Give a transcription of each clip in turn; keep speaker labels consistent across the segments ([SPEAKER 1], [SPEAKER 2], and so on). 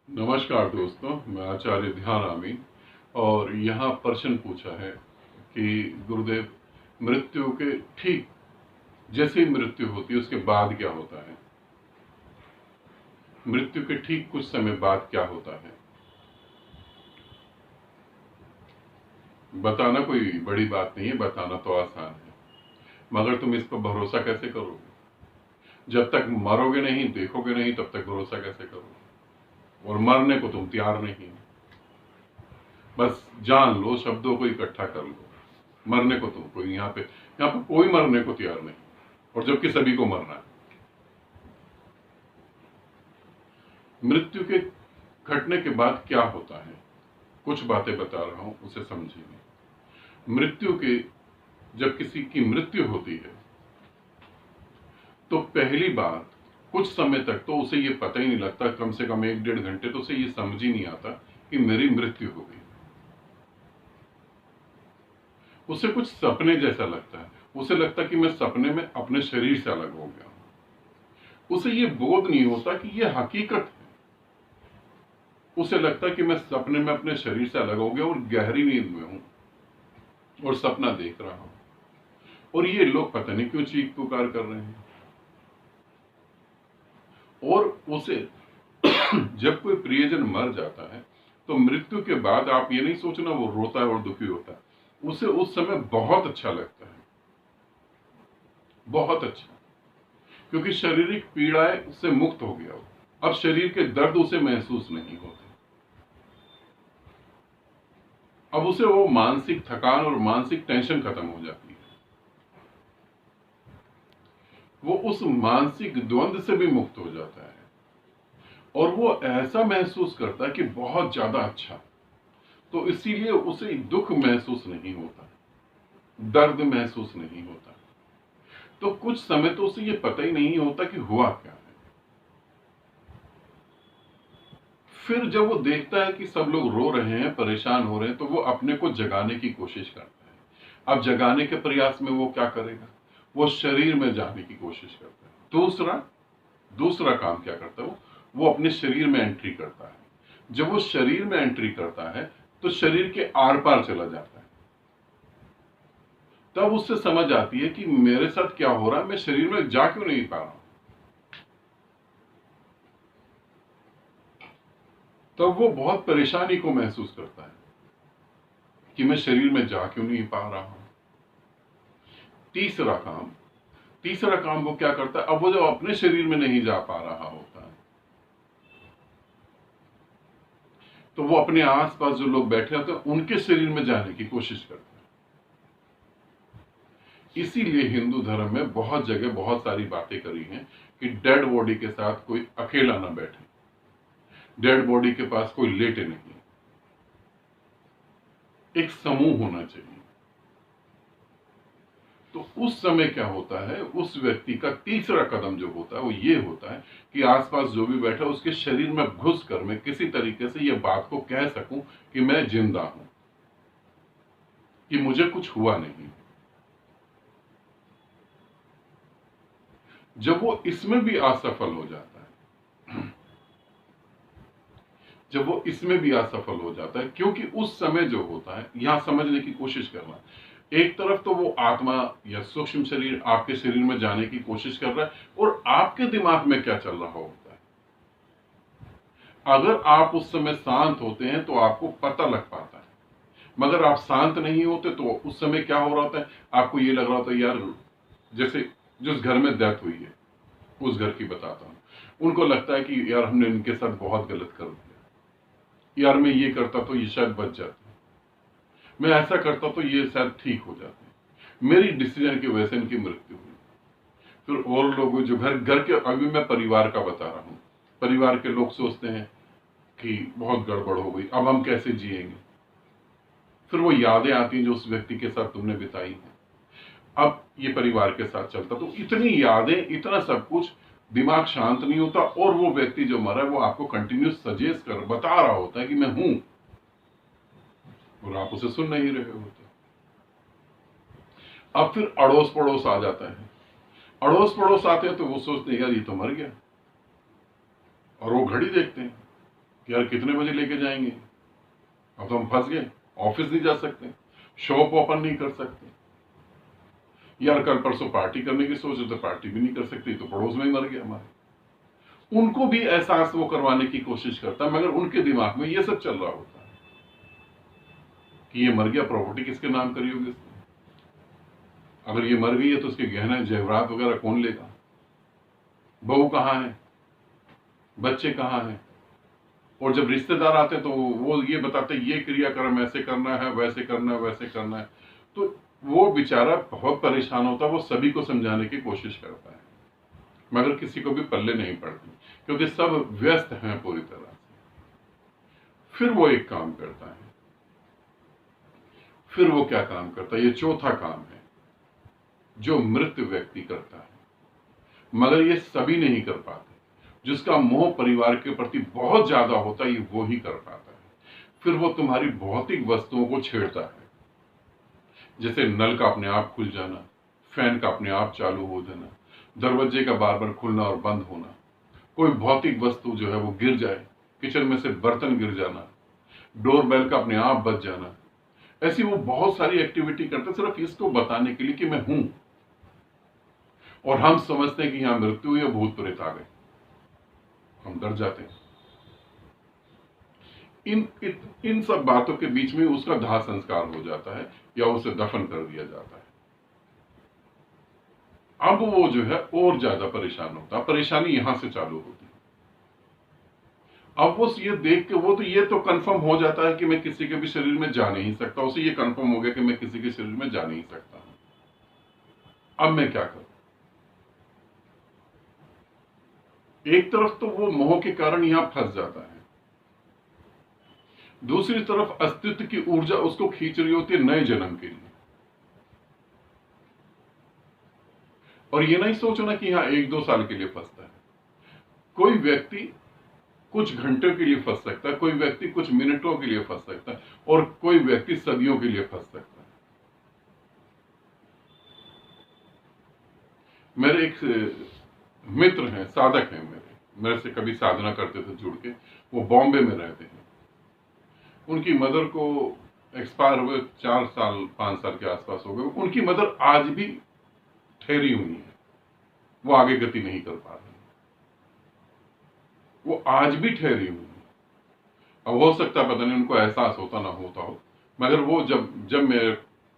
[SPEAKER 1] नमस्कार दोस्तों, मैं आचार्य ध्यानामी। और यहाँ प्रश्न पूछा है कि गुरुदेव, मृत्यु के ठीक जैसे ही मृत्यु होती है उसके बाद क्या होता है? मृत्यु के ठीक कुछ समय बाद क्या होता है? बताना कोई बड़ी बात नहीं है, बताना तो आसान है, मगर तुम इस पर भरोसा कैसे करोगे? जब तक मरोगे नहीं, देखोगे नहीं, तब तक भरोसा कैसे करोगे? और मरने को तुम तैयार नहीं। बस जान लो, शब्दों को इकट्ठा कर लो, मरने को तुम कोई यहाँ पे कोई मरने को तैयार नहीं, और जबकि सभी को मरना है। मृत्यु के घटने के बाद क्या होता है, कुछ बातें बता रहा हूं, उसे समझिए। मृत्यु के जब किसी की मृत्यु होती है तो पहली बात, कुछ समय तक तो उसे ये पता ही नहीं लगता, कम से कम 1-1.5 घंटे तो उसे ये समझ ही नहीं आता कि मेरी मृत्यु हो गई। उसे कुछ सपने जैसा लगता है, उसे लगता है कि मैं सपने में अपने शरीर से अलग हो गया हूं। उसे ये बोध नहीं होता कि ये हकीकत है। उसे लगता है कि मैं सपने में अपने शरीर से अलग हो गया और गहरी नींद में हूं और सपना देख रहा हूं, और ये लोग पता नहीं क्यों चीख पुकार कर रहे हैं। और उसे जब कोई प्रियजन मर जाता है तो मृत्यु के बाद आप ये नहीं सोचना वो रोता है और दुखी होता है, उसे उस समय बहुत अच्छा लगता है, बहुत अच्छा, क्योंकि शारीरिक पीड़ाएं उससे मुक्त हो गया हो। अब शरीर के दर्द उसे महसूस नहीं होते। अब उसे वो मानसिक थकान और मानसिक टेंशन खत्म हो जाती है। वो उस मानसिक द्वंद से भी मुक्त हो जाता है, और वो ऐसा महसूस करता है कि बहुत ज्यादा अच्छा। तो इसीलिए उसे दुख महसूस नहीं होता, दर्द महसूस नहीं होता। तो कुछ समय तो उसे ये पता ही नहीं होता कि हुआ क्या है। फिर जब वो देखता है कि सब लोग रो रहे हैं, परेशान हो रहे हैं, तो वो अपने को जगाने की कोशिश करता है। अब जगाने के प्रयास में वो क्या करेगा? वो शरीर में जाने की कोशिश करता है। दूसरा दूसरा काम क्या करता है? वो अपने शरीर में एंट्री करता है। जब वो शरीर में एंट्री करता है तो शरीर के आर पार चला जाता है। तब उससे समझ आती है कि मेरे साथ क्या हो रहा है, मैं शरीर में जा क्यों नहीं पा रहा हूं। तब वो बहुत परेशानी को महसूस करता है कि मैं शरीर में जा क्यों नहीं पा रहा हूं। तीसरा काम तीसरा काम वो क्या करता है? अब वो जब अपने शरीर में नहीं जा पा रहा होता है तो वो अपने आसपास जो लोग बैठे होते हैं उनके शरीर में जाने की कोशिश करता है। इसीलिए हिंदू धर्म में बहुत जगह बहुत सारी बातें करी हैं कि डेड बॉडी के साथ कोई अकेला ना बैठे, डेड बॉडी के पास कोई लेटे नहीं, एक समूह होना चाहिए। तो उस समय क्या होता है, उस व्यक्ति का तीसरा कदम जो होता है वो ये होता है कि आसपास जो भी बैठा है उसके शरीर में घुसकर मैं किसी तरीके से ये बात को कह सकूं कि मैं जिंदा हूं, कि मुझे कुछ हुआ नहीं। जब वो इसमें भी असफल हो जाता है, जब वो इसमें भी असफल हो जाता है, क्योंकि उस समय जो होता है, यहां समझने की कोशिश करना, एक तरफ तो वो आत्मा या सूक्ष्म शरीर आपके शरीर में जाने की कोशिश कर रहा है, और आपके दिमाग में क्या चल रहा होता है। अगर आप उस समय शांत होते हैं तो आपको पता लग पाता है, मगर आप शांत नहीं होते तो उस समय क्या हो रहा होता है, आपको ये लग रहा होता है यार, जैसे जिस घर में डेथ हुई है उस घर की बताता हूं, उनको लगता है कि यार हमने इनके साथ बहुत गलत कर दिया, यार मैं ये करता तो ये शायद बच जाते, मैं ऐसा करता तो ये शायद ठीक हो जाते, मेरी डिसीजन की वजह से इनकी मृत्यु हुई। फिर और लोग जो घर घर के, अभी मैं परिवार का बता रहा हूं, परिवार के लोग सोचते हैं कि बहुत गड़बड़ हो गई, अब हम कैसे जिएंगे। फिर वो यादें आती हैं जो उस व्यक्ति के साथ तुमने बिताई हैं, अब ये परिवार के साथ चलता, तो इतनी यादें, इतना सब कुछ, दिमाग शांत नहीं होता, और वो व्यक्ति जो मरा है वो आपको कंटिन्यूस सजेस्ट कर बता रहा होता है कि मैं हूं, और आप उसे सुन नहीं रहे होते। अब फिर अड़ोस पड़ोस आ जाता है, अड़ोस पड़ोस आते हैं तो वो सोचते हैं यार ये तो मर गया, और वो घड़ी देखते हैं यार कितने बजे लेके जाएंगे, अब तो हम फंस गए, ऑफिस नहीं जा सकते, शॉप ओपन नहीं कर सकते, यार कल परसों पार्टी करने की सोच रहे थे, पार्टी भी नहीं कर सकती, तो पड़ोस में ही मर गया हमारे। उनको भी एहसास वो करवाने की कोशिश करता है, मगर उनके दिमाग में ये सब चल रहा होता है कि ये मर गया, प्रॉपर्टी किसके नाम करी होगी इसने, अगर ये मर गई है तो उसके गहने जेवरात वगैरह कौन लेगा, बहू कहाँ है, बच्चे कहाँ हैं। और जब रिश्तेदार आते हैं तो वो ये बताते हैं ये क्रियाक्रम ऐसे करना है, वैसे करना है, वैसे करना है। तो वो बेचारा बहुत परेशान होता है, वो सभी को समझाने की कोशिश करता है, मगर किसी को भी पल्ले नहीं पड़ती, क्योंकि सब व्यस्त हैं पूरी तरह से। फिर वो एक काम करता है, फिर वो क्या काम करता है, ये चौथा काम है जो मृत व्यक्ति करता है, मगर ये सभी नहीं कर पाते। जिसका मोह परिवार के प्रति बहुत ज्यादा होता है, ये वो ही कर पाता है। फिर वो तुम्हारी भौतिक वस्तुओं को छेड़ता है, जैसे नल का अपने आप खुल जाना, फैन का अपने आप चालू हो जाना, दरवाजे का बार बार खुलना और बंद होना, कोई भौतिक वस्तु जो है वो गिर जाए, किचन में से बर्तन गिर जाना, डोरबेल का अपने आप बज जाना। ऐसी वो बहुत सारी एक्टिविटी करते सिर्फ इसको बताने के लिए कि मैं हूं, और हम समझते हैं कि यहां मृत्यु या भूत प्रेत आ गए, हम डर जाते हैं। इन सब बातों के बीच में उसका दाह संस्कार हो जाता है या उसे दफन कर दिया जाता है। अब वो जो है और ज्यादा परेशान होता है, परेशानी यहां से चालू होती है। अब वो ये देख के वो तो ये तो कंफर्म हो जाता है कि मैं किसी के भी शरीर में जा नहीं सकता, उसे ये कंफर्म हो गया कि मैं किसी के शरीर में जा नहीं सकता, अब मैं क्या करूं। एक तरफ तो वो मोह के कारण यहां फंस जाता है, दूसरी तरफ अस्तित्व की ऊर्जा उसको खींच रही होती है नए जन्म के लिए। और ये नहीं सोचना कि यहां 1-2 साल के लिए फंसता है, कोई व्यक्ति कुछ घंटों के लिए फंस सकता है, कोई व्यक्ति कुछ मिनटों के लिए फंस सकता है, और कोई व्यक्ति सदियों के लिए फंस सकता है। मेरे एक मित्र हैं, साधक हैं, मेरे से कभी साधना करते थे जुड़ के, वो बॉम्बे में रहते हैं। उनकी मदर को एक्सपायर हुए 4 साल 5 साल के आसपास हो गए। उनकी मदर आज भी ठहरी हुई है, वो आगे गति नहीं कर पा रही, वो आज भी ठहरी हुई है। अब हो सकता है पता नहीं उनको एहसास होता ना होता हो, मगर वो जब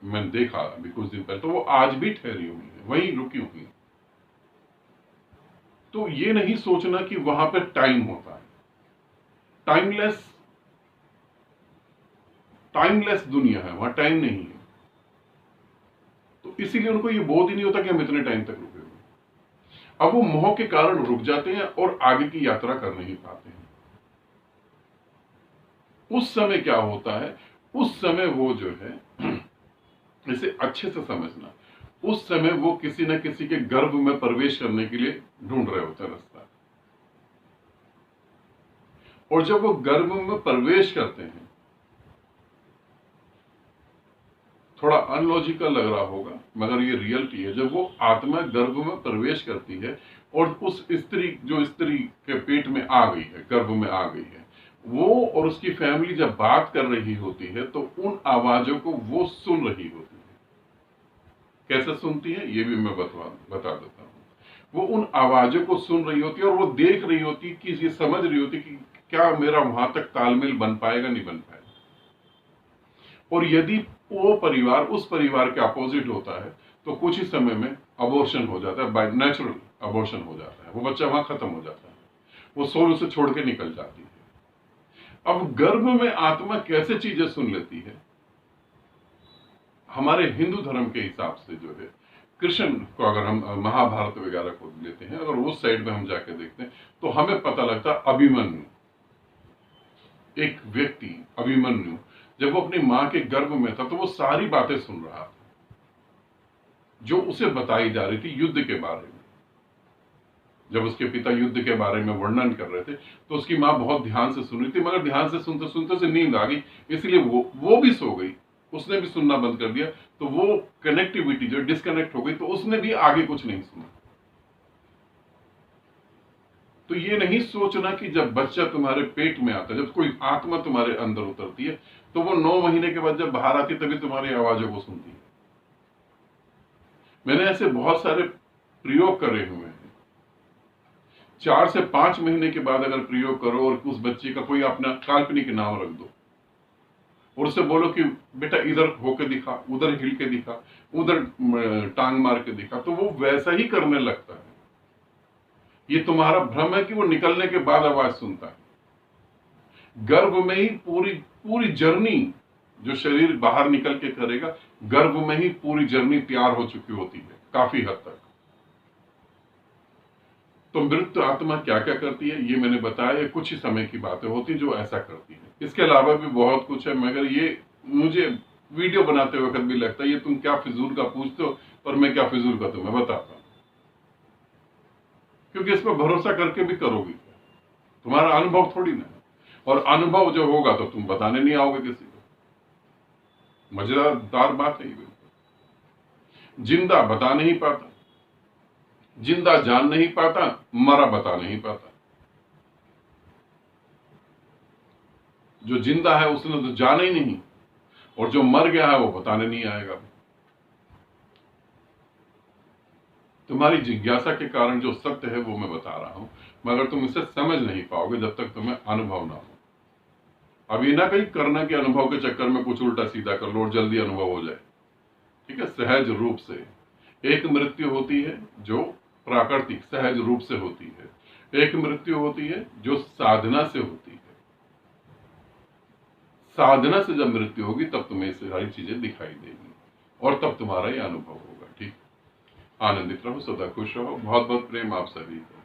[SPEAKER 1] मैंने देखा अभी कुछ दिन पहले, तो वो आज भी ठहरी हुई है, वहीं रुकी हुई है। तो ये नहीं सोचना कि वहां पर टाइम होता है, टाइमलेस दुनिया है, वहां टाइम नहीं है। तो इसीलिए उनको ये बोध ही नहीं होता कि हम इतने टाइम तक रुके हुए। अब वो मोह के कारण रुक जाते हैं और आगे की यात्रा कर नहीं पाते हैं। उस समय क्या होता है, उस समय वो जो है इसे अच्छे से समझना, उस समय वो किसी न किसी के गर्भ में प्रवेश करने के लिए ढूंढ रहे होते हैं रास्ता। और जब वो गर्भ में प्रवेश करते हैं, थोड़ा अनलॉजिकल लग रहा होगा मगर ये रियलिटी है, जब वो आत्मा गर्भ में प्रवेश करती है और उस स्त्री के पेट में आ गई है, गर्भ में आ गई है, वो और उसकी फैमिली जब बात कर रही होती है तो उन आवाजों को वो सुन रही होती है। कैसे सुनती है ये भी मैं बता देता हूँ। वो उन आवाजों को सुन रही होती है और वो देख रही होती है कि ये समझ रही होती कि क्या मेरा वहां तक तालमेल बन पाएगा, नहीं बन पाएगा। और यदि वो परिवार उस परिवार के अपोजिट होता है तो कुछ ही समय में अबॉर्शन हो जाता है, बाय नेचुरल अबॉर्शन हो जाता है, वो बच्चा वहां खत्म हो जाता है, वो सोल उसे छोड़ के निकल जाती है। अब गर्भ में आत्मा कैसे चीजें सुन लेती है, हमारे हिंदू धर्म के हिसाब से जो है, कृष्ण को अगर हम महाभारत वगैरह को लेते हैं, अगर उस साइड में हम जाके देखते हैं तो हमें पता लगता है अभिमन्यु, एक व्यक्ति अभिमन्यु जब वो अपनी मां के गर्भ में था तो वो सारी बातें सुन रहा था जो उसे बताई जा रही थी युद्ध के बारे में। जब उसके पिता युद्ध के बारे में वर्णन कर रहे थे तो उसकी मां बहुत ध्यान से सुन रही थी, मगर ध्यान से सुनते सुनते उसे नींद आ गई, इसलिए वो भी सो गई, उसने भी सुनना बंद कर दिया। तो वो कनेक्टिविटी जो डिस्कनेक्ट हो गई, तो उसने भी आगे कुछ नहीं सुना। तो ये नहीं सोचना कि जब बच्चा तुम्हारे पेट में आता है, जब कोई आत्मा तुम्हारे अंदर उतरती है, तो वो 9 महीने के बाद जब बाहर आती है तभी तुम्हारी आवाजों को सुनती है। मैंने ऐसे बहुत सारे प्रयोग करे हुए हैं। 4 से 5 महीने के बाद अगर प्रयोग करो और उस बच्चे का कोई अपना काल्पनिक नाम रख दो और उससे बोलो कि बेटा इधर होके दिखा, उधर हिल के दिखा, उधर टांग मार के दिखा, तो वो वैसा ही करने लगता है। ये तुम्हारा भ्रम है कि वो निकलने के बाद आवाज सुनता है। गर्भ में ही पूरी पूरी जर्नी जो शरीर बाहर निकल के करेगा, गर्भ में ही पूरी जर्नी तैयार हो चुकी होती है काफी हद तक। तो मृत आत्मा क्या क्या करती है ये मैंने बताया, ये कुछ ही समय की बातें होती जो ऐसा करती है। इसके अलावा भी बहुत कुछ है, मगर ये मुझे वीडियो बनाते वक्त भी लगता है ये तुम क्या फिजूल का पूछते हो और मैं क्या फिजूल का तुम्हें बताता हूं, क्योंकि इस पर भरोसा करके भी करोगे क्या? तुम्हारा अनुभव थोड़ी ना है, और अनुभव जो होगा तो तुम बताने नहीं आओगे किसी को। मजेदार बात है ये। जिंदा बता नहीं पाता, जिंदा जान नहीं पाता, मरा बता नहीं पाता। जो जिंदा है उसने तो जाना ही नहीं, और जो मर गया है वो बताने नहीं आएगा। तुम्हारी जिज्ञासा के कारण जो सत्य है वो मैं बता रहा हूं, मगर तुम इसे समझ नहीं पाओगे जब तक तुम्हें अनुभव ना हो। अब ये ना कहीं करना कि अनुभव के चक्कर में कुछ उल्टा सीधा कर लो और जल्दी अनुभव हो जाए। ठीक है, सहज रूप से एक मृत्यु होती है जो प्राकृतिक सहज रूप से होती है, एक मृत्यु होती है जो साधना से होती है। साधना से जब मृत्यु होगी तब तुम्हें सारी चीजें दिखाई देंगी और तब तुम्हारा ये अनुभव होगा। ठीक, आनंदित रहो, सदा खुश रहो। बहुत बहुत प्रेम आप सभी को।